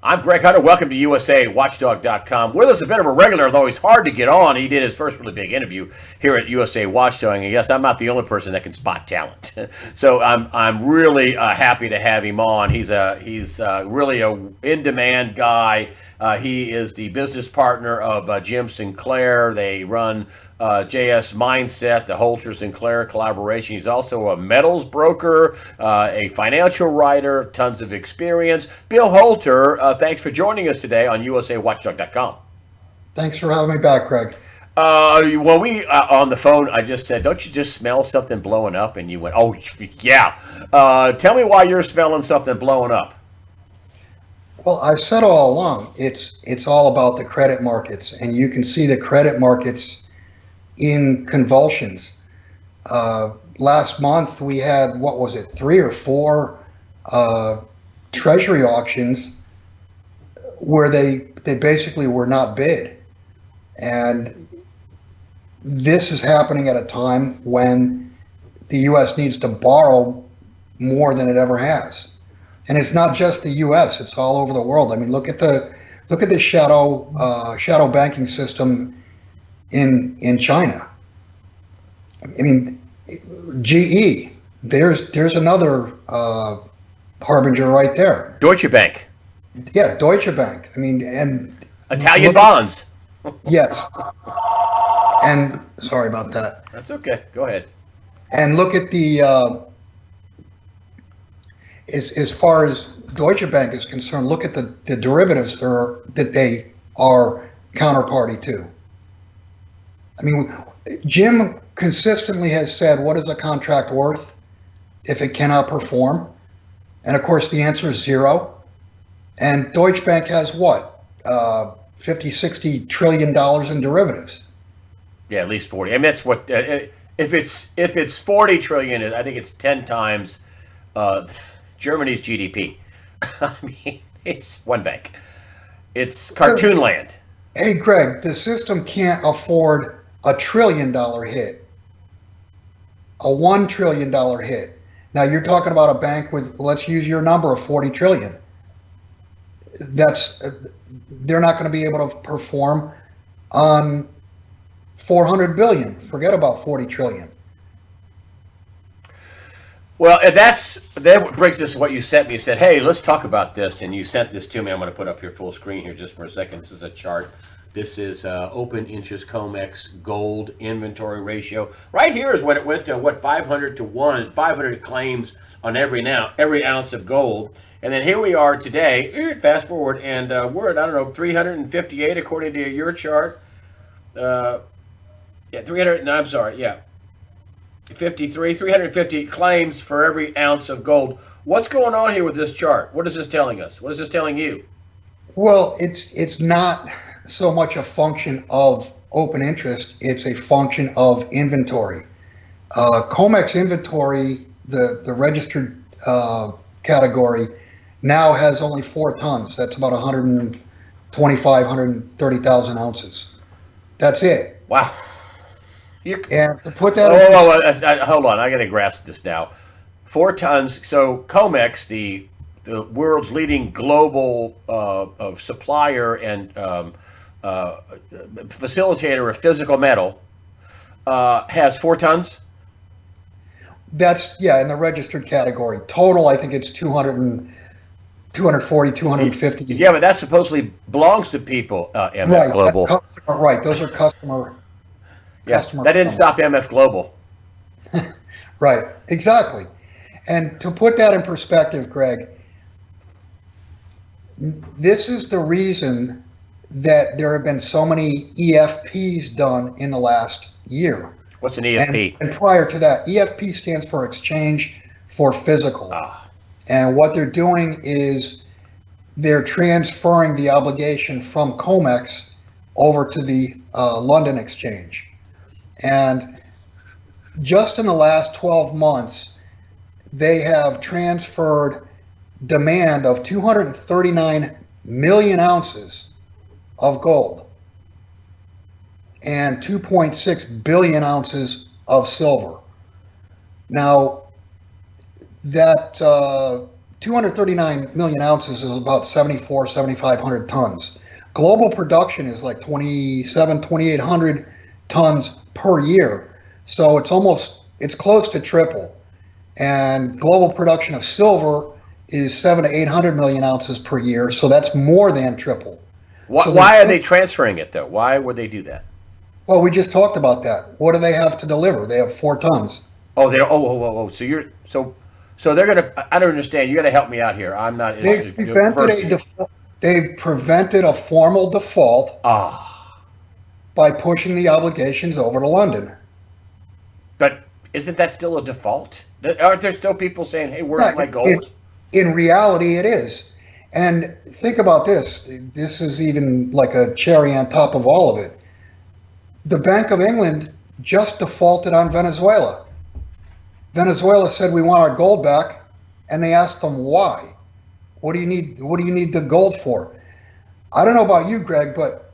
I'm Greg Hunter. Welcome to USAWatchdog.com. With us, a bit of a regular, though he's hard to get on. He did his first really big interview here at USA Watchdog. And yes, I'm not the only person that can spot talent. So I'm really happy to have him on. He's really a in-demand guy. He is the business partner of Jim Sinclair. They run JS Mindset, the Holter Sinclair collaboration. He's also a metals broker, a financial writer, tons of experience. Bill Holter, thanks for joining us today on USAWatchdog.com. Thanks for having me back, Greg. When we on the phone, I just said, "Don't you just smell something blowing up?" And you went, "Oh, yeah." Tell me why you're smelling something blowing up. Well, I've said all along, it's all about the credit markets, and you can see the credit markets in convulsions. Last month we had, 3 or 4 Treasury auctions where they basically were not bid. And this is happening at a time when the U.S. needs to borrow more than it ever has. And it's not just the U.S., it's all over the world. I mean, look at the shadow banking system in China. I mean, GE, there's another harbinger right there. Deutsche Bank. Yeah, Deutsche Bank. I mean, and Italian bonds. Yes. And sorry about that. That's okay. Go ahead. And look at the as far as Deutsche Bank is concerned, look at the derivatives that they are counterparty to. I mean, Jim consistently has said, what is a contract worth if it cannot perform? And of course, the answer is 0. And Deutsche Bank has what? 50-60 trillion dollars in derivatives. Yeah, at least 40. I mean, that's what if it's 40 trillion, I think it's 10 times Germany's GDP. I mean, it's one bank. It's cartoon land. Hey, Greg, the system can't afford a $1 trillion hit, a $1 trillion hit. Now you're talking about a bank with, let's use your number of 40 trillion. They're not going to be able to perform on 400 billion. Forget about 40 trillion. Well, and that brings us to what you sent me. You said, "Hey, let's talk about this," and you sent this to me. I'm going to put up here full screen here just for a second. This is a chart. This is open interest Comex gold inventory ratio. Right here is when it went to 500 to 1, 500 claims on every ounce of gold. And then here we are today. Fast forward, and we're at 358 according to your chart. 300. No, I'm sorry. Yeah, 350 claims for every ounce of gold. What's going on here with this chart? What is this telling us? What is this telling you? Well, it's not so much a function of open interest, it's a function of inventory. Comex inventory, the registered category, now has only 4 tons. That's about 130,000 ounces. That's it. Wow. And to put that hold on, I got to grasp this now. 4 tons. So Comex, the world's leading global supplier and facilitator of physical metal, has 4 tons. That's, yeah, in the registered category. Total, I think it's 240, 250. Yeah, but that supposedly belongs to people, MF right, Global. Right, those are customer. Yeah, that didn't stop MF Global. Right, exactly. And to put that in perspective, Greg, this is the reason that there have been so many EFPs done in the last year. What's an EFP? And prior to that, EFP stands for Exchange for Physical. And what they're doing is they're transferring the obligation from Comex over to the London Exchange. And just in the last 12 months, they have transferred demand of 239 million ounces of gold and 2.6 billion ounces of silver. Now, that 239 million ounces is about 7,500 tons. Global production is like 2,800 tons per year. So it's close to triple. And global production of silver is 700 to 800 million ounces per year. So that's more than triple. Why are they transferring it though? Why would they do that? Well, we just talked about that. What do they have to deliver? They have 4 tons. Oh, they're So they're gonna. I don't understand. You got to help me out here. I'm not. They've prevented a formal default by pushing the obligations over to London. But isn't that still a default? Aren't there still people saying, "Hey, where's my gold?" In reality, it is. And think about this. This is even like a cherry on top of all of it. The Bank of England just defaulted on Venezuela. Venezuela said, we want our gold back, and they asked them why. What do you need the gold for? I don't know about you, Greg, but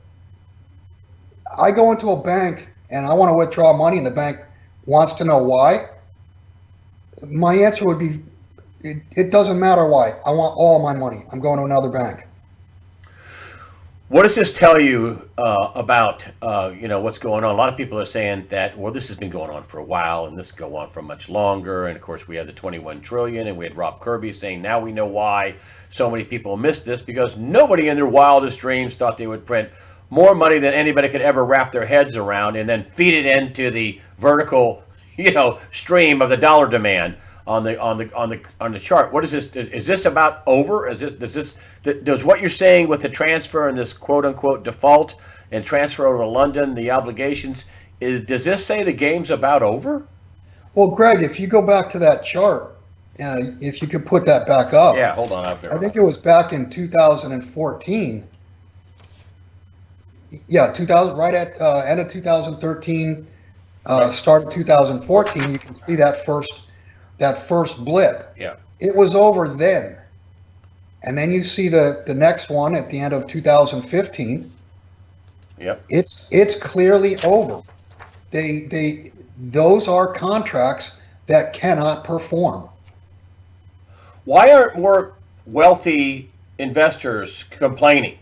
I go into a bank and I want to withdraw money and the bank wants to know why. My answer would be, it doesn't matter why. I want all of my money. I'm going to another bank. What does this tell you about what's going on? A lot of people are saying that, well, this has been going on for a while, and this will go on for much longer. And of course, we have the 21 trillion, and we had Rob Kirby saying, now we know why so many people missed this, because nobody in their wildest dreams thought they would print more money than anybody could ever wrap their heads around, and then feed it into the vertical, stream of the dollar demand on the chart. What is this? Is this about over? Does what you're saying with the transfer and this quote unquote default and transfer over to London, the obligations, does this say the game's about over? Well, Greg, if you go back to that chart, if you could put that back up. Yeah, hold on. I think it was back in 2014. Yeah, 2000, right at end of 2013, start of 2014. You can see that first blip. Yeah. It was over then. And then you see the next one at the end of 2015. Yep. It's clearly over. Those are contracts that cannot perform. Why aren't more wealthy investors complaining?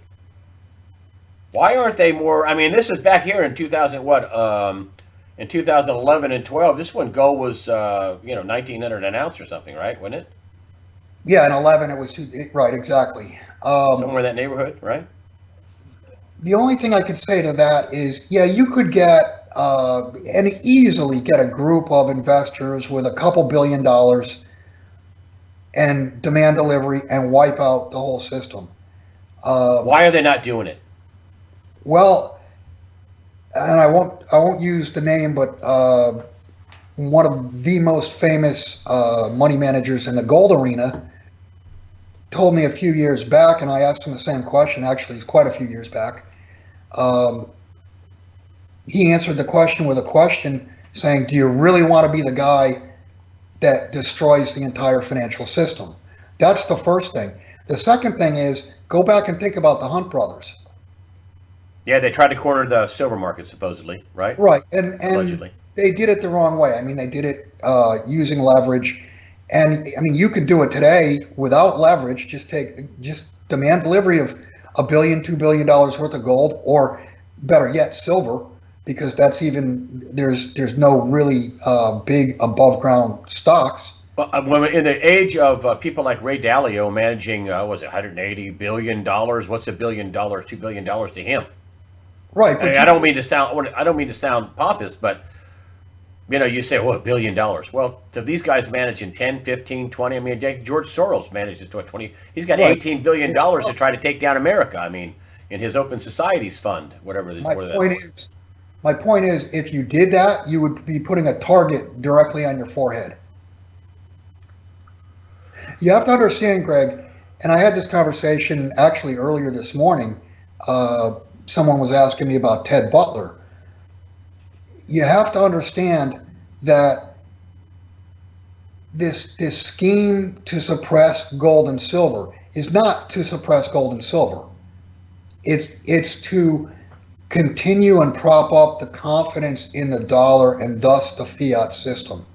Why aren't they more? I mean, this is back here in 2000 in 2011 and 12, this one gold was 1,900 an ounce or something, right? Wasn't it? Yeah, in 11 it was right, exactly. Somewhere in that neighborhood, right? The only thing I could say to that is, yeah, you could get and easily get a group of investors with a couple $1 billion and demand delivery and wipe out the whole system. Why are they not doing it? Well, and I won't use the name, but one of the most famous money managers in the gold arena told me a few years back, and I asked him the same question. Actually, it's quite a few years back. He answered the question with a question saying, do you really want to be the guy that destroys the entire financial system? That's the first thing. The second thing is, go back and think about the Hunt brothers. Yeah, they tried to corner the silver market, supposedly, right? Right, and allegedly. They did it the wrong way. I mean, they did it using leverage. And I mean, you could do it today without leverage. Just demand delivery of $1 billion, $2 billion worth of gold, or better yet, silver, because that's there's no really big above ground stocks. Well, in the age of people like Ray Dalio managing, $180 billion? What's $1 billion, $2 billion to him? Right. But I don't mean to sound pompous, but you say, $1 billion. Well, to these guys managing 10, 15, 20, I mean, George Soros manages to 20. He's got $18 billion to try to take down America. I mean, in his Open Societies Fund, whatever. My point is, if you did that, you would be putting a target directly on your forehead. You have to understand, Greg, and I had this conversation actually earlier this morning. Someone was asking me about Ted Butler. You have to understand that this scheme to suppress gold and silver is not to suppress gold and silver. It's to continue and prop up the confidence in the dollar and thus the fiat system.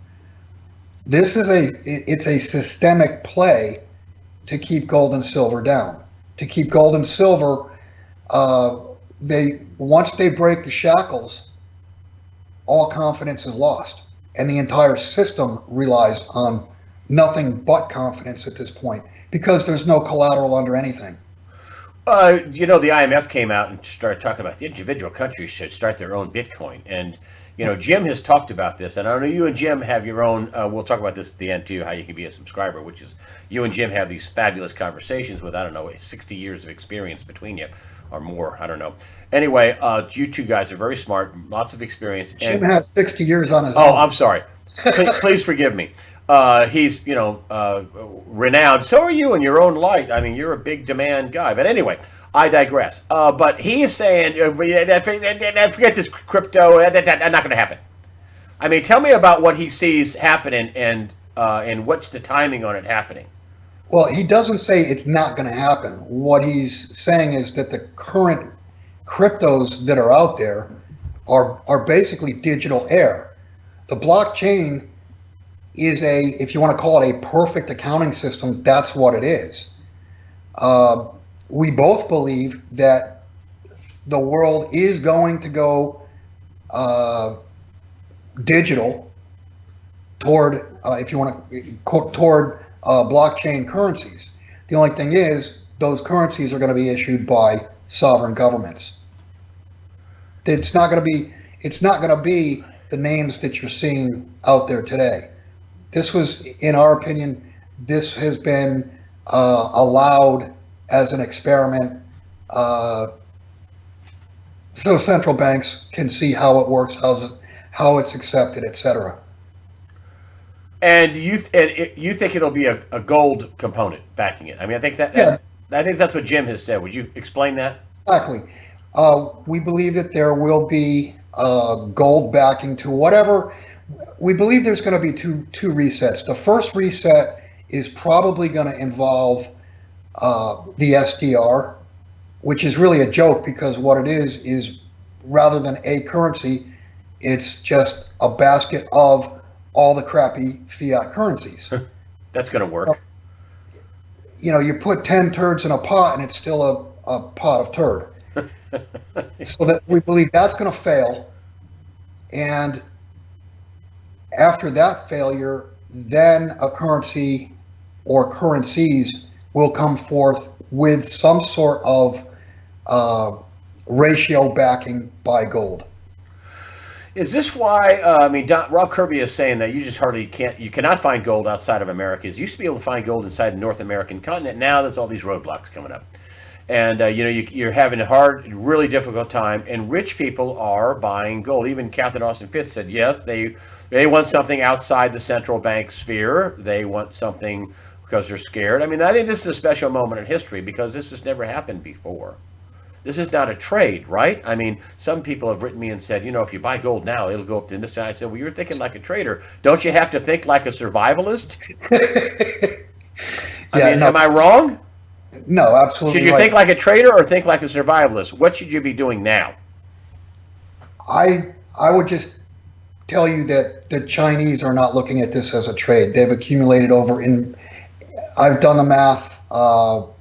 It's a systemic play to keep gold and silver down. To keep gold and silver, once they break the shackles, all confidence is lost, and the entire system relies on nothing but confidence at this point because there's no collateral under anything. The IMF came out and started talking about the individual countries should start their own Bitcoin. And, Jim has talked about this. And I know you and Jim have your own, we'll talk about this at the end too, how you can be a subscriber, which is you and Jim have these fabulous conversations with, 60 years of experience between you or more. I don't know. Anyway, you two guys are very smart, lots of experience. Jim has 60 years on his own. Oh, I'm sorry. Please forgive me. He's, renowned. So are you in your own light. I mean, you're a big demand guy. But anyway, I digress. But he is saying, forget this crypto. That's not going to happen. I mean, tell me about what he sees happening and what's the timing on it happening. Well, he doesn't say it's not going to happen. What he's saying is that the current cryptos that are out there are basically digital air. The blockchain is if you want to call it a perfect accounting system, that's what it is. We both believe that the world is going to go digital toward, if you want to, toward blockchain currencies. The only thing is, those currencies are going to be issued by sovereign governments. It's not going to be the names that you're seeing out there today. This was, in our opinion, this has been allowed as an experiment so central banks can see how it works, how it's accepted, etc. And you think it'll be a gold component backing it? I mean, I think that's what Jim has said. Would you explain that? Exactly. We believe that there will be gold backing to whatever. We believe there's going to be two resets. The first reset is probably going to involve the SDR, which is really a joke because what it is rather than a currency, it's just a basket of all the crappy fiat currencies. That's going to work. So, you put 10 turds in a pot and it's still a pot of turd. So that we believe that's going to fail. And after that failure, then a currency or currencies will come forth with some sort of ratio backing by gold. Is this why, Rob Kirby is saying that you cannot find gold outside of America. You used to be able to find gold inside the North American continent. Now there's all these roadblocks coming up. And, you're having a hard, really difficult time. And rich people are buying gold. Even Catherine Austin Fitts said, yes, they want something outside the central bank sphere. They want something because they're scared. I mean, I think this is a special moment in history because this has never happened before. This is not a trade, right? I mean, some people have written me and said, if you buy gold now, it'll go up to this. I said, well, you're thinking like a trader. Don't you have to think like a survivalist? Am I wrong? No, absolutely. Should you think like a trader or think like a survivalist? What should you be doing now? I would just tell you that the Chinese are not looking at this as a trade. They've accumulated I've done the math, well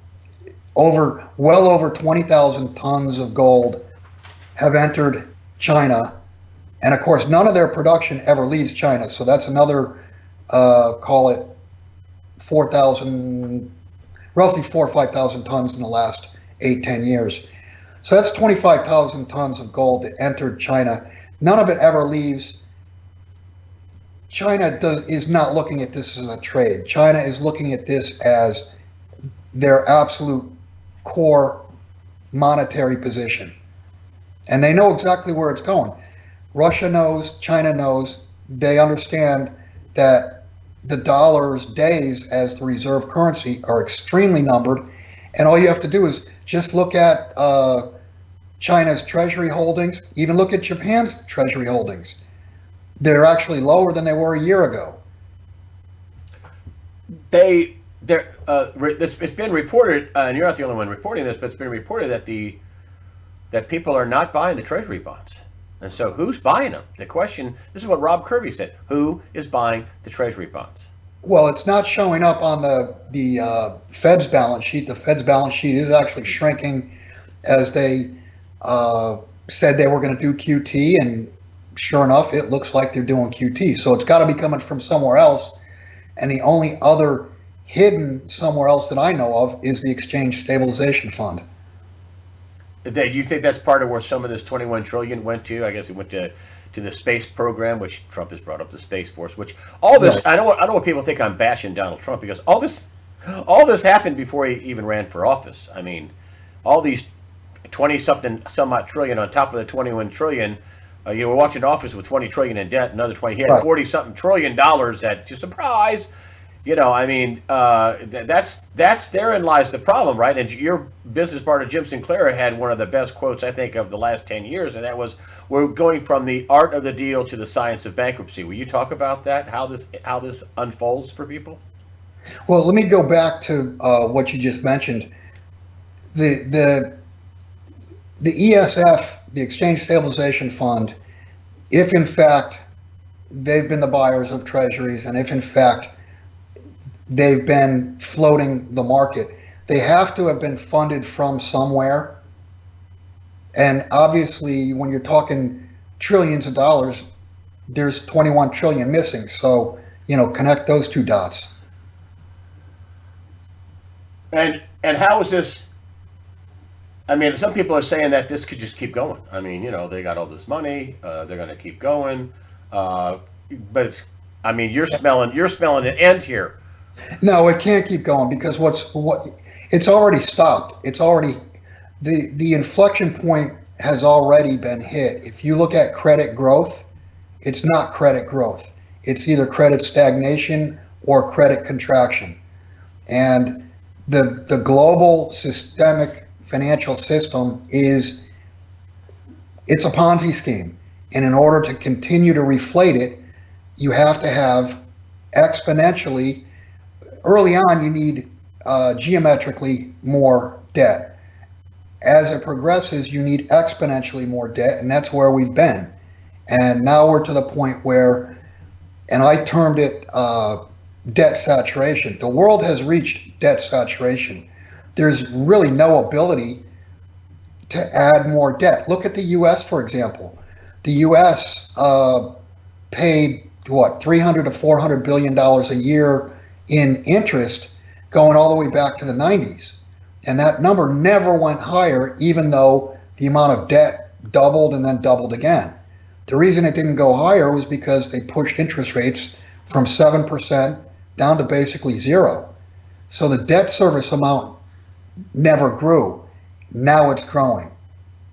over 20,000 tons of gold have entered China. And of course, none of their production ever leaves China. So that's another, call it 4,000, roughly 4,000 or 5,000 tons in the last 8-10 years. So that's 25,000 tons of gold that entered China. None of it ever leaves. China is not looking at this as a trade. China is looking at this as their absolute core monetary position. And they know exactly where it's going. Russia knows, China knows, they understand that the dollar's days as the reserve currency are extremely numbered. And all you have to do is just look at China's treasury holdings, even look at Japan's treasury holdings. They're actually lower than they were a year ago. It's been reported, and you're not the only one reporting this, but it's been reported that people are not buying the treasury bonds. And so who's buying them? The question, this is what Rob Kirby said, who is buying the treasury bonds? Well, it's not showing up on the Fed's balance sheet. The Fed's balance sheet is actually shrinking as they uh, said they were going to do QT, and sure enough, it looks like they're doing QT. So it's got to be coming from somewhere else. And the only other hidden somewhere else that I know of is the Exchange Stabilization Fund. Do you think that's part of where some of this 21 trillion went to? I guess it went to the space program, which Trump has brought up, the Space Force. Which all this, Right. I know what people think I'm bashing Donald Trump because all this happened before he even ran for office. I mean, all these 20 something some odd trillion on top of the 21 trillion. We're watching office with 20 trillion in debt, another 20. He had Right. 40 something trillion dollars at to surprise. I mean, that's therein lies the problem, right? And your business partner Jim Sinclair had one of the best quotes I think of the last 10 years, and that was, "We're going from the art of the deal to the science of bankruptcy." Will you talk about that? How this unfolds for people? Well, let me go back to what you just mentioned. The the the ESF, the Exchange Stabilization Fund, if in fact they've been the buyers of treasuries, and if in fact they've been floating the market, they have to have been funded from somewhere. And obviously, when you're talking trillions of dollars, there's 21 trillion missing. So, connect those two dots. And how is this? I mean, some people are saying that this could just keep going. I mean, they got all this money, they're going to keep going, but I mean, you're smelling an end here. No, it can't keep going because it's already stopped. It's already the inflection point has already been hit. If you look at credit growth, it's not credit growth. It's either credit stagnation or credit contraction. And the global systemic financial system it's a Ponzi scheme. And in order to continue to reflate it, you have to have exponentially, early on, you need geometrically more debt. As it progresses, you need exponentially more debt, and that's where we've been. And now we're to the point where, and I termed it debt saturation. The world has reached debt saturation. There's really no ability to add more debt. Look at the U.S., for example. The U.S. Paid what, 300 to 400 billion dollars a year in interest, going all the way back to the 90s, and that number never went higher, even though the amount of debt doubled and then doubled again. The reason it didn't go higher was because they pushed interest rates from 7% down to basically zero. So the debt service amount never grew. Now it's growing,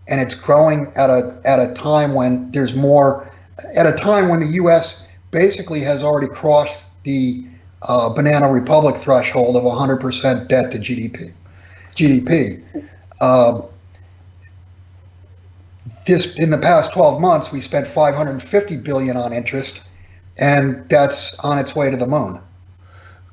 and it's growing at a time when there's more. At a time when the U.S. basically has already crossed the Banana Republic threshold of 100% debt to GDP. This in the past 12 months, we spent 550 billion on interest, and that's on its way to the moon.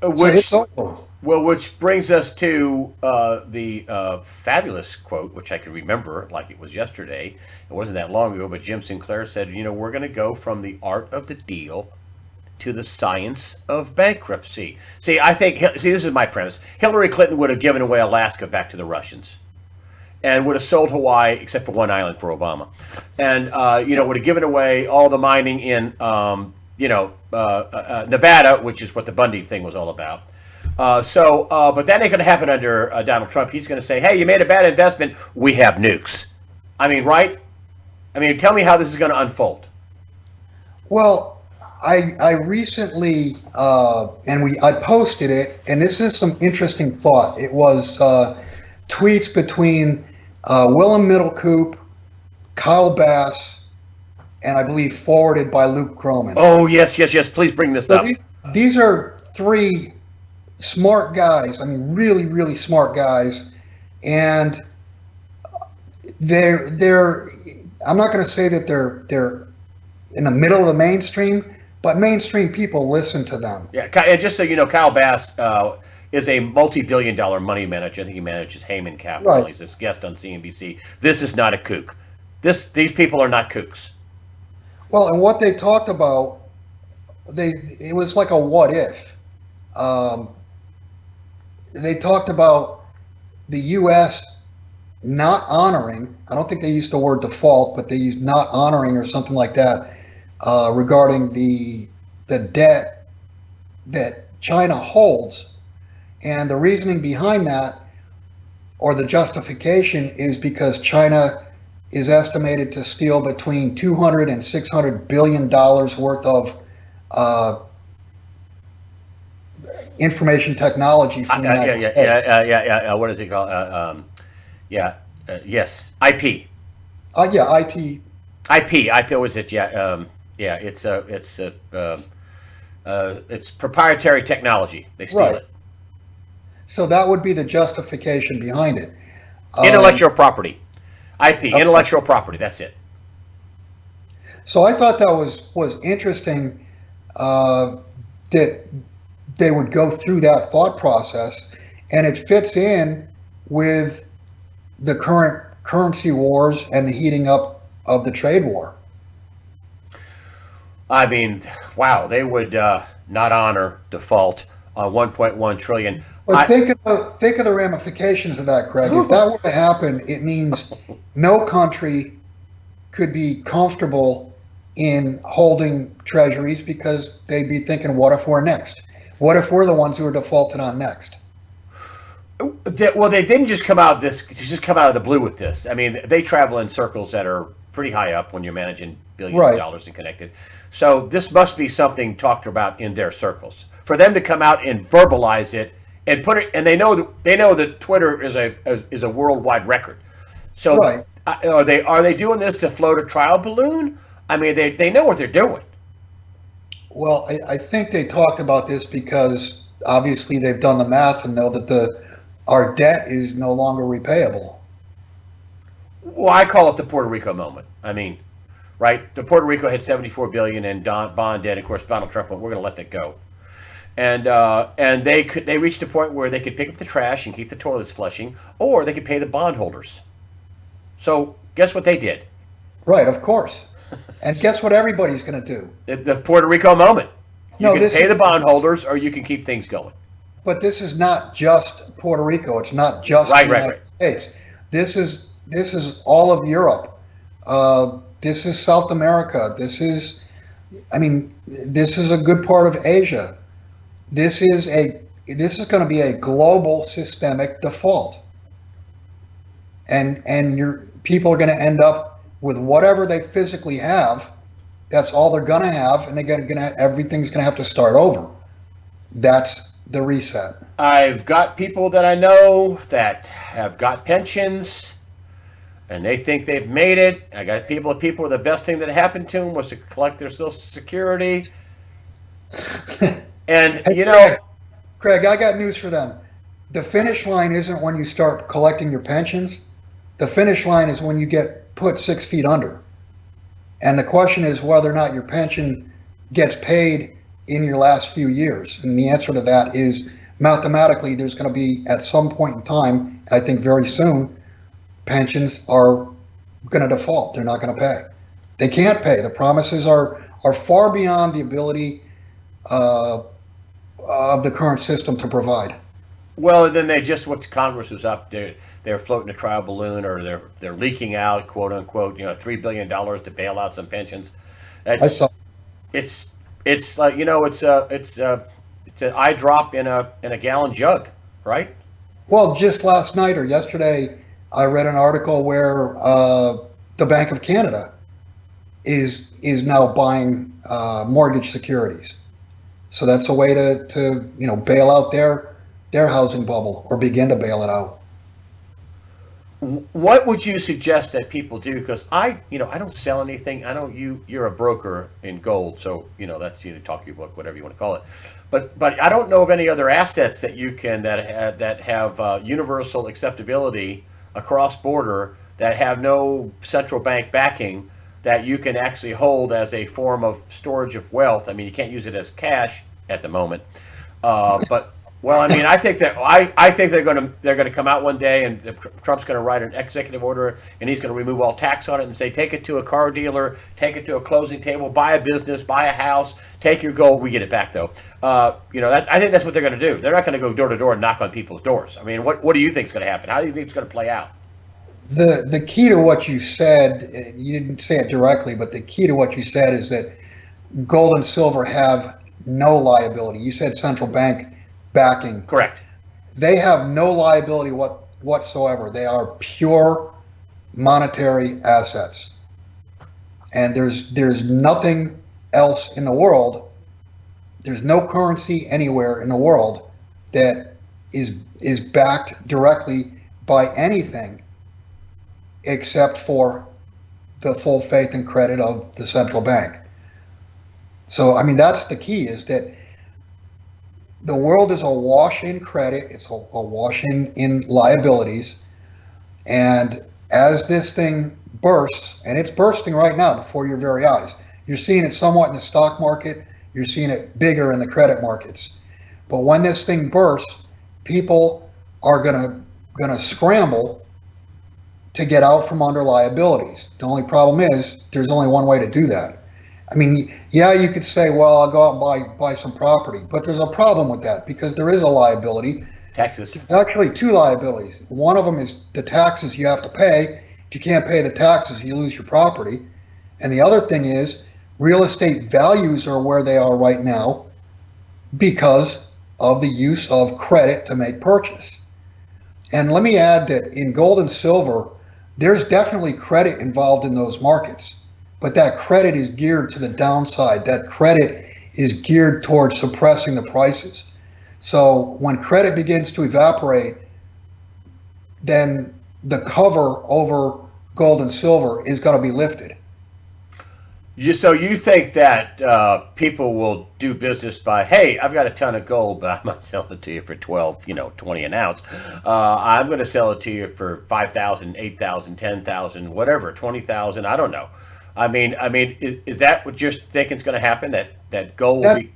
So it's over. Well, which brings us to the fabulous quote, which I can remember like it was yesterday. It wasn't that long ago, but Jim Sinclair said, we're going to go from the art of the deal to the science of bankruptcy. See, this is my premise. Hillary Clinton would have given away Alaska back to the Russians, and would have sold Hawaii, except for one island, for Obama, and would have given away all the mining in Nevada, which is what the Bundy thing was all about. But that ain't going to happen under Donald Trump. He's going to say, "Hey, you made a bad investment. We have nukes." I mean, right? I mean, tell me how this is going to unfold. Well, I recently I posted it, and this is some interesting thought. It was tweets between Willem Middlecoop, Kyle Bass, and I believe forwarded by Luke Groman. Oh, yes. Please bring this up. These are three smart guys. I mean, really, really smart guys, and they're. I'm not going to say that they're in the middle of the mainstream, but mainstream people listen to them. Yeah, and just so you know, Kyle Bass is a multi-billion-dollar money manager. I think he manages Heyman Capital. Right. He's a guest on CNBC. This is not a kook. These people are not kooks. Well, and what they talked about, it was like a what if. Um, they talked about the U.S. not honoring. I don't think they used the word default, but they used not honoring or something like that regarding the debt that China holds, and the reasoning behind that, or the justification, is because China is estimated to steal between 200 and 600 billion dollars worth of uh, information technology from the United States. What is it called? Yes, IP. Yeah, IT. IP was it? It's proprietary technology. They steal Right. it. So that would be the justification behind it. Intellectual property. IP, Okay. intellectual property. That's it. So I thought that was interesting that they would go through that thought process, and it fits in with the current currency wars and the heating up of the trade war. I mean, wow, they would not honor default on 1.1 trillion. But I think of the ramifications of that, Greg. If that were to happen, it means no country could be comfortable in holding treasuries because they'd be thinking, what if we're next? What if we're the ones who are defaulted on next? Well, they didn't just come out of the blue with this. I mean, they travel in circles that are pretty high up when you're managing billions of Right. dollars and connected. So this must be something talked about in their circles. For them to come out and verbalize it and put it, and they know that Twitter is a worldwide record. So Right. are they doing this to float a trial balloon? I mean, they know what they're doing. Well, I think they talked about this because obviously they've done the math and know that the our debt is no longer repayable. Well, I call it the Puerto Rico moment. I mean, right? The Puerto Rico had 74 billion in bond debt. Of course, Donald Trump went, "We're going to let that go," and they reached a point where they could pick up the trash and keep the toilets flushing, or they could pay the bondholders. So guess what they did? Right, of course. And guess what everybody's going to do? The Puerto Rico moment. You No, can this pay the is bondholders, or you can keep things going. But this is not just Puerto Rico. It's not just Right, the right, United right. States. This is all of Europe. This is South America. I mean, this is a good part of Asia. This is going to be a global systemic default, and your people are going to end up with whatever they physically have. That's all they're going to have, and everything's going to have to start over. That's the reset. I've got people that I know that have got pensions, and they think they've made it. I got people the best thing that happened to them was to collect their Social Security. And Hey, Craig, I got news for them. The finish line isn't when you start collecting your pensions. The finish line is when you get put 6 feet under. And the question is whether or not your pension gets paid in your last few years. And the answer to that is mathematically, there's going to be at some point in time, I think very soon, pensions are going to default. They're not going to pay. They can't pay. The promises are far beyond the ability uh, of the current system to provide. well, then they just what Congress was up there. They're floating a trial balloon, or they're leaking out, quote unquote, $3 billion to bail out some pensions. I That's saw. it's like it's an eye drop in a gallon jug, right? Well, just last night or yesterday, I read an article where the Bank of Canada is now buying mortgage securities. So that's a way to bail out their housing bubble or begin to bail it out. What would you suggest that people do? Because I don't sell anything. I don't. You're a broker in gold, so that's talking book, whatever you want to call it. But I don't know of any other assets that you can that have universal acceptability across border that have no central bank backing that you can actually hold as a form of storage of wealth. I mean, you can't use it as cash at the moment, but Well, I mean, I think they're gonna come out one day and Trump's gonna write an executive order and he's gonna remove all tax on it and say take it to a car dealer, take it to a closing table, buy a business, buy a house, take your gold. We get it back though. I think that's what they're gonna do. They're not gonna go door to door and knock on people's doors. I mean, what do you think is gonna happen? How do you think it's gonna play out? The key to what you said, you didn't say it directly, but the key to what you said is that gold and silver have no liability. You said central bank backing. Correct. They have no liability whatsoever. They are pure monetary assets. And there's nothing else in the world. There's no currency anywhere in the world that is backed directly by anything except for the full faith and credit of the central bank. So, I mean, that's the key, is that the world is awash in credit, it's awash in liabilities, and as this thing bursts, and it's bursting right now before your very eyes, you're seeing it somewhat in the stock market, you're seeing it bigger in the credit markets. But when this thing bursts, people are gonna scramble to get out from under liabilities. The only problem is there's only one way to do that. I mean, yeah, you could say, well, I'll go out and buy some property, but there's a problem with that because there is a liability. Taxes. There's actually two liabilities. One of them is the taxes you have to pay. If you can't pay the taxes, you lose your property. And the other thing is real estate values are where they are right now because of the use of credit to make purchase. And let me add that in gold and silver, there's definitely credit involved in those markets. But that credit is geared to the downside. That credit is geared towards suppressing the prices. So when credit begins to evaporate, then the cover over gold and silver is going to be lifted. So you think that people will do business by, hey, I've got a ton of gold, but I'm not selling it to you for 12, 20 an ounce. I'm going to sell it to you for 5,000, 8,000, 10,000, whatever, 20,000. I don't know. I mean, is that what you're thinking is going to happen? That gold will be?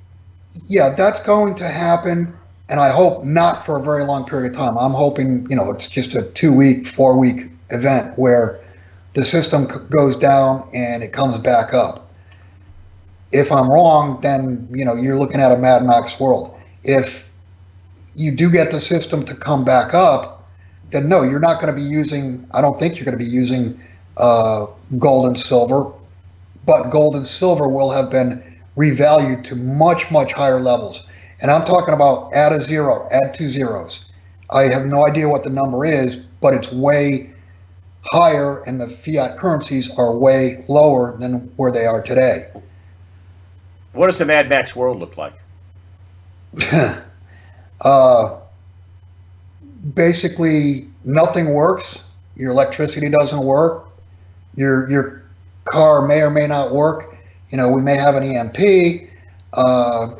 Yeah, that's going to happen, and I hope not for a very long period of time. I'm hoping, it's just a 2-week, 4-week event where the system goes down and it comes back up. If I'm wrong, then, you're looking at a Mad Max world. If you do get the system to come back up, then no, you're not going to be using, I don't think you're going to be using gold and silver, but gold and silver will have been revalued to much, much higher levels. And I'm talking about add a zero, add 2 zeros. I have no idea what the number is, but it's way higher, and the fiat currencies are way lower than where they are today. What does the Mad Max world look like? Basically, nothing works. Your electricity doesn't work. Your car may or may not work. We may have an EMP.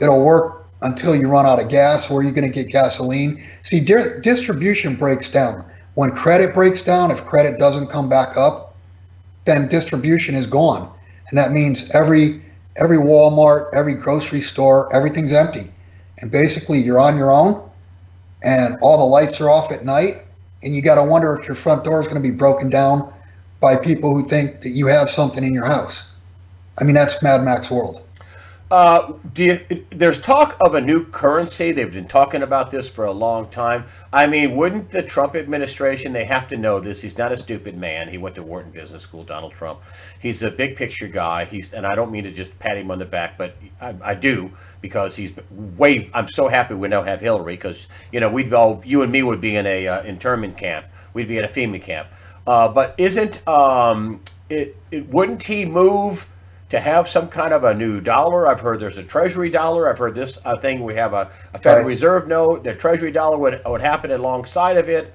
It'll work until you run out of gas. Where are you going to get gasoline? See, distribution breaks down. When credit breaks down, if credit doesn't come back up, then distribution is gone. And that means every Walmart, every grocery store, everything's empty. And basically you're on your own and all the lights are off at night, and you got to wonder if your front door is going to be broken down by people who think that you have something in your house. I mean, that's Mad Max world. There's talk of a new currency. They've been talking about this for a long time. I mean, wouldn't the Trump administration, they have to know this. He's not a stupid man. He went to Wharton Business School, Donald Trump. He's a big picture guy. And I don't mean to just pat him on the back, but I do, because I'm so happy we now have Hillary, because, you and me would be in a internment camp. We'd be at a FEMA camp. But wouldn't he move to have some kind of a new dollar? I've heard there's a Treasury dollar. I've heard this thing. We have a Federal Reserve note. The Treasury dollar would happen alongside of it.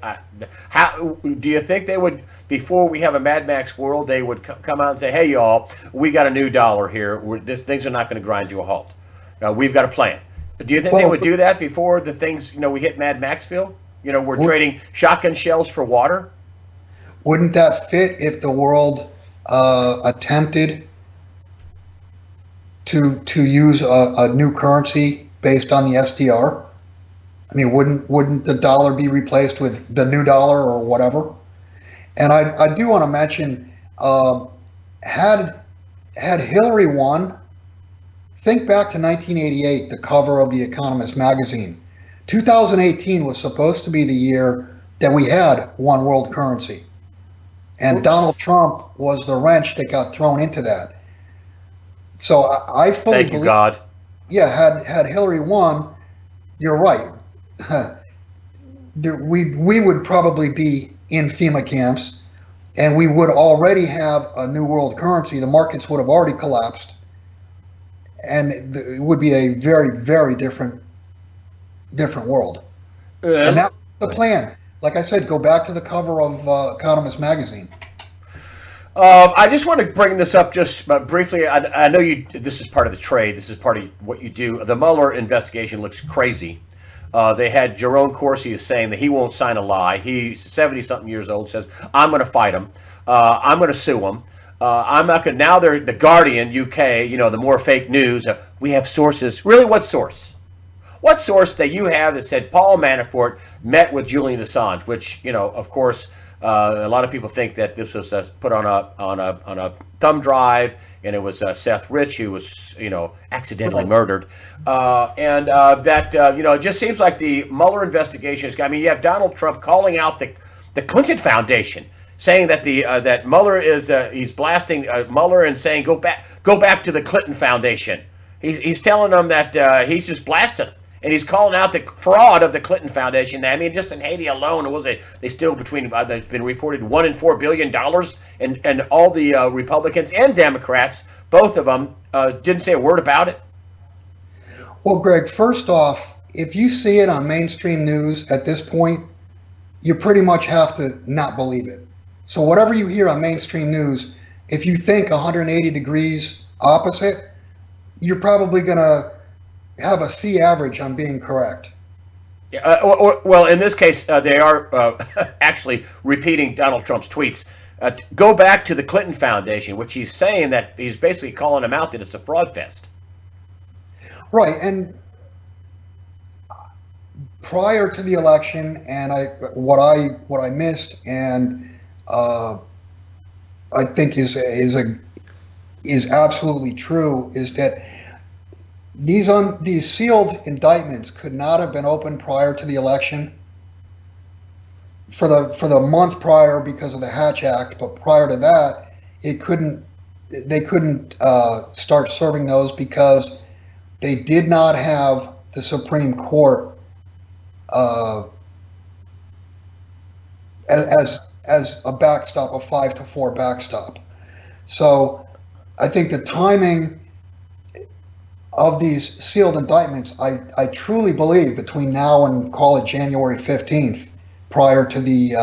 How do you think they would, before we have a Mad Max world, they would come out and say, "Hey, y'all, we got a new dollar here. Things are not going to grind to a halt. We've got a plan." Do you think they would do that before the things we hit Mad Maxville? We're trading shotgun shells for water. Wouldn't that fit if the world attempted to use a new currency based on the SDR? I mean, wouldn't the dollar be replaced with the new dollar or whatever? And I do want to mention, had had Hillary won, think back to 1988, the cover of The Economist magazine. 2018 was supposed to be the year that we had one world currency. And Oops. Donald Trump was the wrench that got thrown into that. So I fully Thank you, believe, God. yeah, had Hillary won, you're right. We would probably be in FEMA camps, and we would already have a new world currency. The markets would have already collapsed, and it would be a very, very different world. And Um, that's the plan. Like I said, go back to the cover of Economist magazine. I just want to bring this up just briefly. I know you. This is part of the trade. This is part of what you do. The Mueller investigation looks crazy. They had Jerome Corsi saying that he won't sign a lie. He's 70-something years old. Says I'm going to fight him. I'm going to sue him. I'm not going. Now they're the Guardian UK. You know, the more fake news. We have sources. Really, what source? What source that you have that said Paul Manafort met with Julian Assange? Which, you know, of course, a lot of people think that this was put on a thumb drive, and it was Seth Rich who was, you know, accidentally murdered, and that you know, it just seems like the Mueller investigation is. I mean, you have Donald Trump calling out the Clinton Foundation, saying that that Mueller is he's blasting Mueller and saying go back to the Clinton Foundation. He's telling them that he's just blasting them. And he's calling out the fraud of the Clinton Foundation. I mean, just in Haiti alone, it was they still between there's been reported $1 and $4 billion, and all the Republicans and Democrats, both of them, didn't say a word about it. Well, Greg, first off, if you see it on mainstream news at this point, you pretty much have to not believe it. So whatever you hear on mainstream news, if you think 180 degrees opposite, you're probably going to have a C average on being correct. Yeah, well, in this case, they are actually repeating Donald Trump's tweets. Go back to the Clinton Foundation, which he's saying that he's basically calling them out that it's a fraud fest. Right, and prior to the election, and what I missed, and I think is absolutely true, is that these sealed indictments could not have been opened prior to the election for the month prior because of the Hatch Act, but prior to that, they couldn't start serving those because they did not have the Supreme Court as a backstop, a 5-4 backstop. So I think the timing of these sealed indictments, I truly believe between now and call it January 15th, prior to the,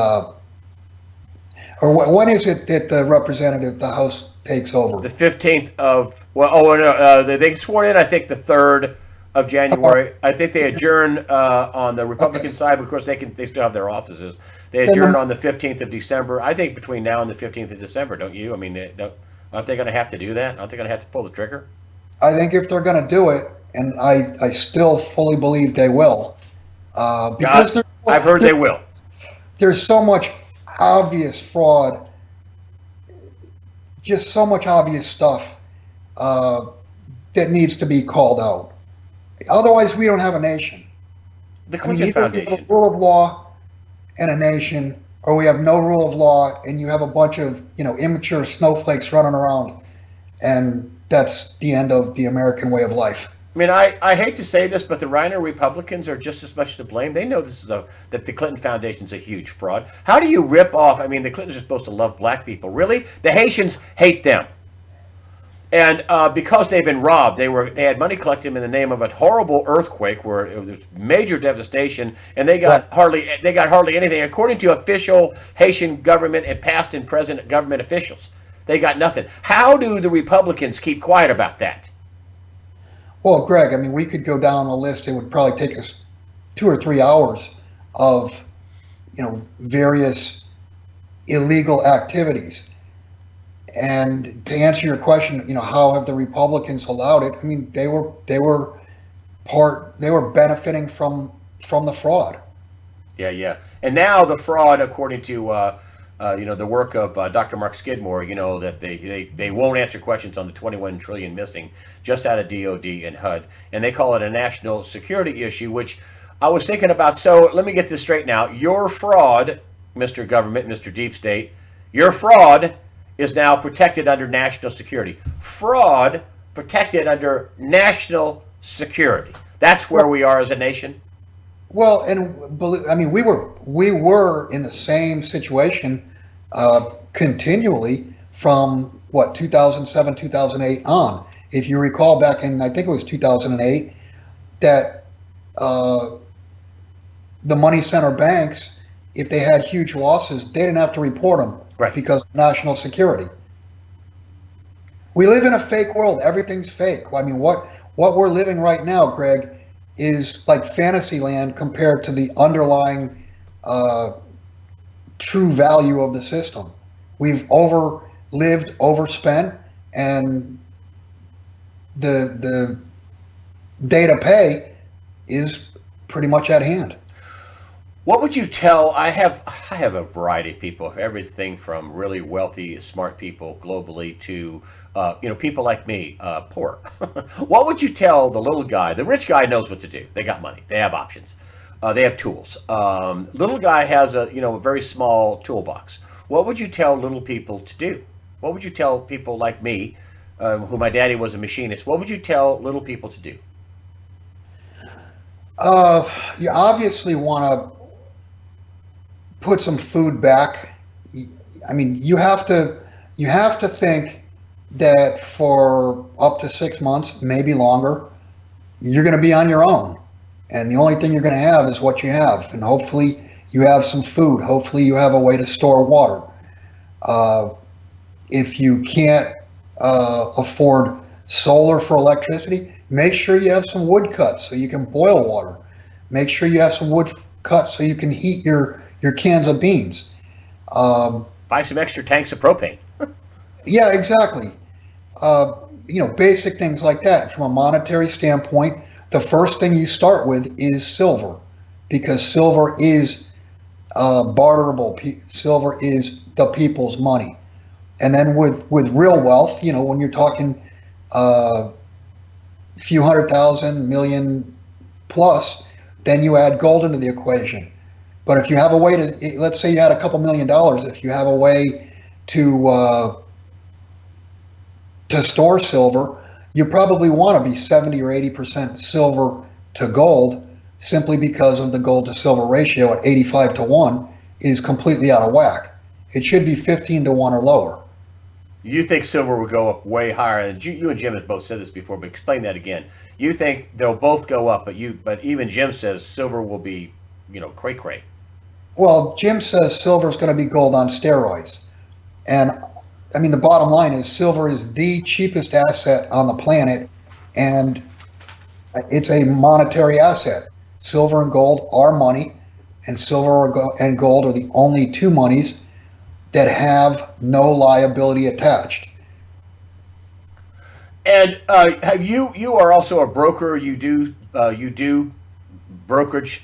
or when is it that the House takes over? The 15th of, well, no, they sworn in, I think, the 3rd of January. I think they adjourn on the Republican side, but of course they still have their offices. They adjourn on the 15th of December. I think between now and the 15th of December, don't you? I mean, aren't they going to have to do that? Aren't they going to have to pull the trigger? I think if they're going to do it, and I still fully believe they will, because I've heard they will. There's so much obvious fraud, just so much obvious stuff that needs to be called out. Otherwise, we don't have a nation. The Clinton Foundation. We have a rule of law and a nation, or we have no rule of law, and you have a bunch of immature snowflakes running around, and that's the end of the American way of life. I mean, I hate to say this, but the Rhino Republicans are just as much to blame. They know that the Clinton Foundation's a huge fraud. How do you rip off? I mean, the Clintons are supposed to love black people. Really? The Haitians hate them. And because they've been robbed, they had money collected in the name of a horrible earthquake where there was major devastation, and they got hardly anything, according to official Haitian government and past and present government officials. They got nothing. How do the Republicans keep quiet about that? Well, Greg, I mean, we could go down a list. It would probably take us 2 or 3 hours of, various illegal activities. And to answer your question, how have the Republicans allowed it? I mean, they were benefiting from from the fraud. Yeah, yeah. And now the fraud, according to the work of Dr. Mark Skidmore, that they won't answer questions on the 21 trillion missing just out of DOD and HUD, and they call it a national security issue. Which I was thinking about. So let me get this straight now. Your fraud, Mr. Government, Mr. Deep State, your fraud is now protected under national security. Fraud protected under national security. That's where we are as a nation. Well, and I mean, we were in the same situation continually from what 2007, 2008 on. If you recall, back in I think it was 2008, that the money center banks, if they had huge losses, they didn't have to report them Right. because of national security. We live in a fake world. Everything's fake. I mean, what we're living right now, Greg, is like fantasy land compared to the underlying true value of the system. We've overlived, overspent, and the day to pay is pretty much at hand. What would you tell? I have a variety of people, everything from really wealthy, smart people globally to people like me, poor. What would you tell the little guy? The rich guy knows what to do. They got money. They have options. They have tools. Little guy has a very small toolbox. What would you tell little people to do? What would you tell people like me, who my daddy was a machinist? What would you tell little people to do? You obviously want to put some food back. I mean, you have to think that for up to 6 months, maybe longer, you're going to be on your own, and the only thing you're going to have is what you have, and hopefully you have some food. Hopefully you have a way to store water. If you can't afford solar for electricity, make sure you have some wood cuts so you can boil water. Make sure you have some wood cuts so you can heat your cans of beans. Buy some extra tanks of propane. Yeah, exactly. Basic things like that. From a monetary standpoint, the first thing you start with is silver, because silver is barterable. Silver is the people's money. And then with real wealth, when you're talking a few 100,000, million plus, then you add gold into the equation. But if you have a way to, let's say you had a couple $1,000,000, if you have a way to store silver, you probably want to be 70 or 80% silver to gold, simply because of the gold to silver ratio at 85 to 1 is completely out of whack. It should be 15 to 1 or lower. You think silver will go up way higher, and you and Jim have both said this before, but explain that again. You think they'll both go up, but even Jim says silver will be, cray-cray. Well, Jim says silver is going to be gold on steroids. And I mean, the bottom line is silver is the cheapest asset on the planet, and it's a monetary asset. Silver and gold are money, and silver and gold are the only two monies that have no liability attached. And have you are also a broker? You do brokerage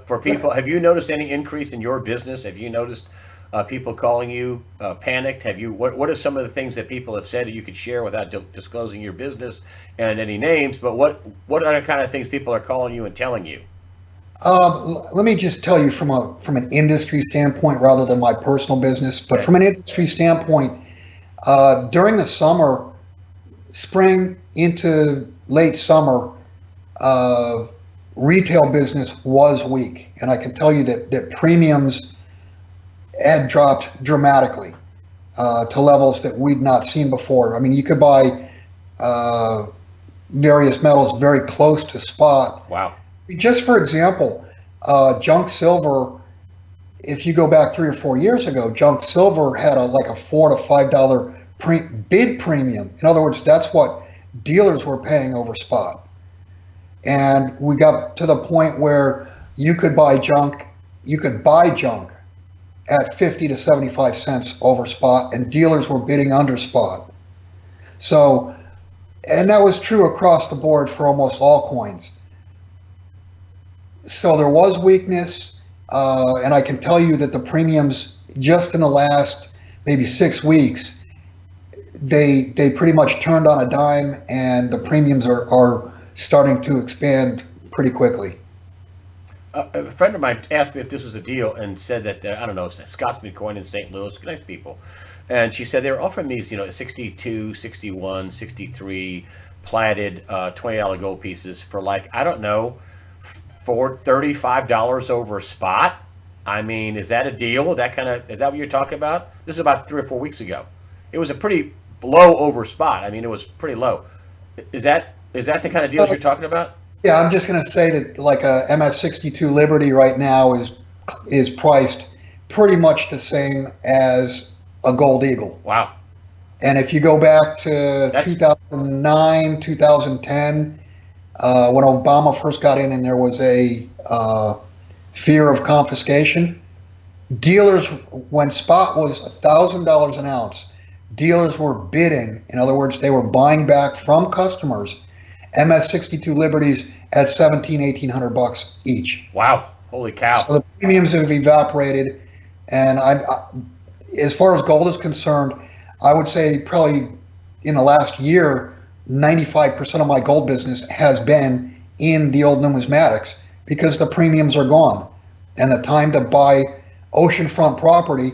for people. Have you noticed any increase in your business? Have you noticed people calling you panicked? Have you? What are some of the things that people have said that you could share without disclosing your business and any names? But what other kind of things people are calling you and telling you? Let me just tell you from an industry standpoint rather than my personal business, but from an industry standpoint, during the summer, spring into late summer, retail business was weak, and I can tell you that premiums had dropped dramatically to levels that we'd not seen before. I mean, you could buy various metals very close to spot. Wow. Just for example, junk silver, if you go back 3 or 4 years ago, junk silver had like a $4 to $5 bid premium. In other words, that's what dealers were paying over spot. And we got to the point where you could buy junk at 50 to 75 cents over spot, and dealers were bidding under spot. So, and that was true across the board for almost all coins. So there was weakness, and I can tell you that the premiums just in the last maybe 6 weeks, they pretty much turned on a dime, and the premiums are starting to expand pretty quickly. A friend of mine asked me if this was a deal and said that, I don't know, Scotsman Coin in St. Louis, nice people. And she said they were offering these, 62, 61, 63 platted $20 gold pieces for like, I don't know, for $35 over spot. I mean, is that a deal? Is that what you're talking about? This is about 3 or 4 weeks ago. It was a pretty low over spot. I mean, it was pretty low. Is that the kind of deals you're talking about? Yeah, I'm just going to say that like a MS62 Liberty right now is priced pretty much the same as a Gold Eagle. Wow. And if you go back to That's 2009, 2010, when Obama first got in and there was a fear of confiscation, dealers, when spot was $1,000 an ounce, dealers were bidding. In other words, they were buying back from customers MS62 Liberties at 1,800 each. wow. Holy cow. So the premiums have evaporated, and as far as gold is concerned, I would say probably in the last year, 95% of my gold business has been in the old numismatics because the premiums are gone, and the time to buy oceanfront property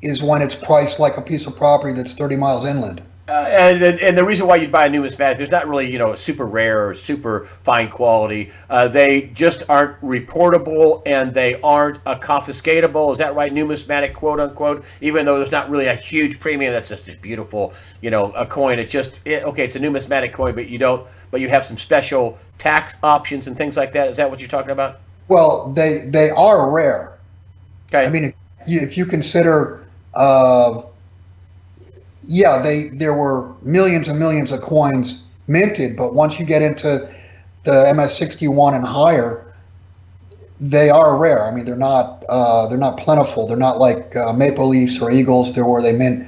is when it's priced like a piece of property that's 30 miles inland. And the reason why you'd buy a numismatic, there's not really super rare or super fine quality. They just aren't reportable and they aren't confiscatable. Is that right? Numismatic, quote unquote. Even though there's not really a huge premium, that's just a beautiful, a coin. It's just okay. It's a numismatic coin, but you don't. But you have some special tax options and things like that. Is that what you're talking about? Well, they are rare. Okay. I mean, if you consider. Yeah, there were millions and millions of coins minted, but once you get into the MS61 and higher, they are rare. I mean, they're not plentiful. They're not like Maple Leafs or Eagles, there where they mint,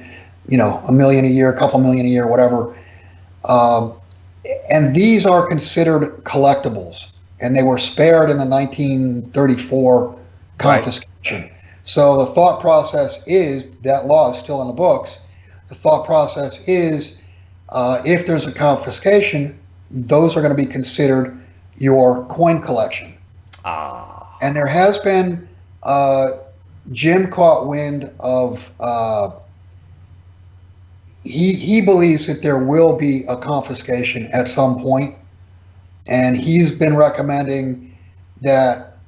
a million a year, a couple million a year, whatever. And these are considered collectibles, and they were spared in the 1934 confiscation. Right. So the thought process is that law is still in the books. The thought process is if there's a confiscation, those are going to be considered your coin collection. And there has been, Jim caught wind of, he believes that there will be a confiscation at some point. And he's been recommending that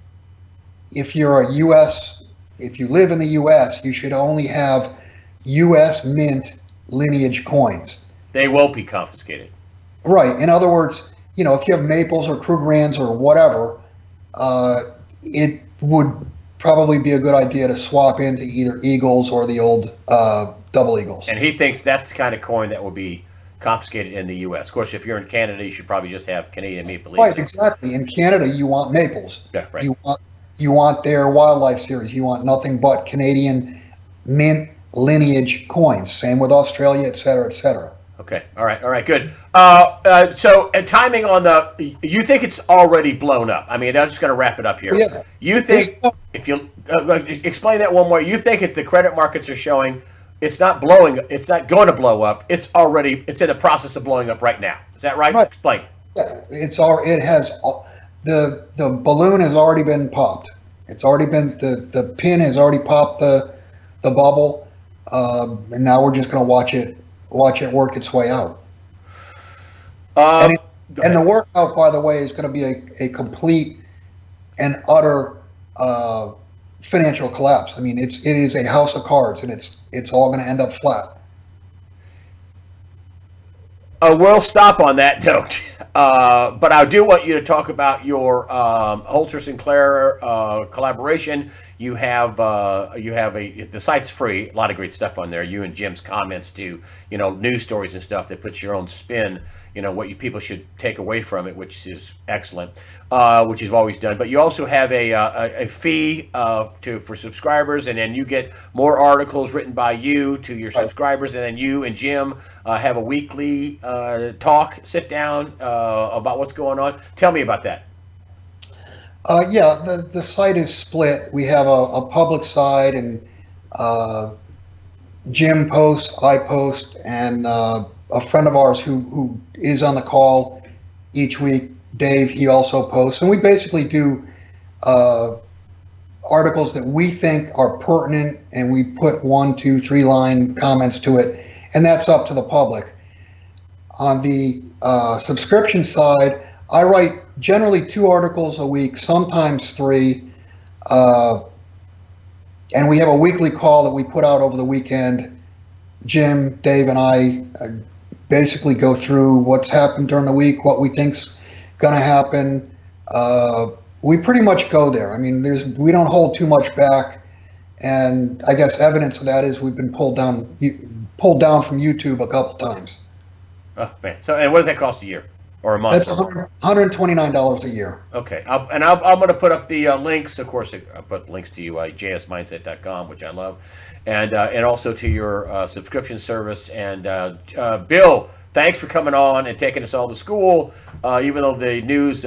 if you live in the U.S., you should only have U.S. mint lineage coins. They won't be confiscated. Right. In other words, if you have Maples or Krugerrands or whatever, it would probably be a good idea to swap into either Eagles or the old double Eagles. And he thinks that's the kind of coin that will be confiscated in the U.S. Of course, if you're in Canada, you should probably just have Canadian Maple Leafs. Right, exactly. In Canada, you want Maples. Yeah, right. You want their wildlife series. You want nothing but Canadian mint lineage coins. Same with Australia, et cetera, et cetera. Okay. All right. Good. So timing on you think it's already blown up? I mean, I'm just going to wrap it up here. Yeah. You think if you explain that one more? You think if the credit markets are showing it's not going to blow up. It's in the process of blowing up right now. Is that right? Right. Explain. Yeah, the balloon has already been popped. It's already been the pin has already popped the bubble, and now we're just going to watch it work its way out. And the workout, by the way, is going to be a complete and utter financial collapse. I mean, it is a house of cards, and it's all going to end up flat. We'll stop on that note, but I do want you to talk about your Holter Sinclair collaboration. You have the site's free, a lot of great stuff on there. You and Jim's comments to news stories and stuff that puts your own spin. What people should take away from it, which is excellent, which you've always done. But you also have a fee for subscribers, and then you get more articles written by you to your subscribers, and then you and Jim have a weekly sit down about what's going on. Tell me about that. Yeah, the site is split. We have a public side, and Jim posts, I post, and a friend of ours who is on the call each week, Dave, he also posts. And we basically do uh, articles that we think are pertinent, and we put 1, 2, 3 line comments to it, and that's up to the public. On the subscription side, I write generally 2 articles a week, sometimes 3. Uh, and we have a weekly call that we put out over the weekend. Jim, Dave, and I basically go through what's happened during the week, what we think's going to happen. We pretty much go there. I mean, we don't hold too much back, and I guess evidence of that is we've been pulled down from YouTube a couple times. Oh man! So, and what does that cost a year or a month? That's $129 a year. Okay, I'm going to put up the links. Of course, I'll put links to you, jsmindset.com, which I love, and also to your subscription service. And Bill, thanks for coming on and taking us all to school. Even though the news,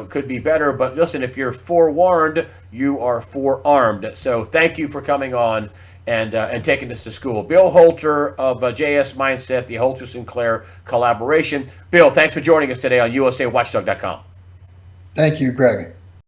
could be better, but listen, if you're forewarned, you are forearmed. So thank you for coming on and taking us to school. Bill Holter of JS Mindset, the Holter Sinclair collaboration. Bill, thanks for joining us today on USAWatchdog.com. Thank you, Greg.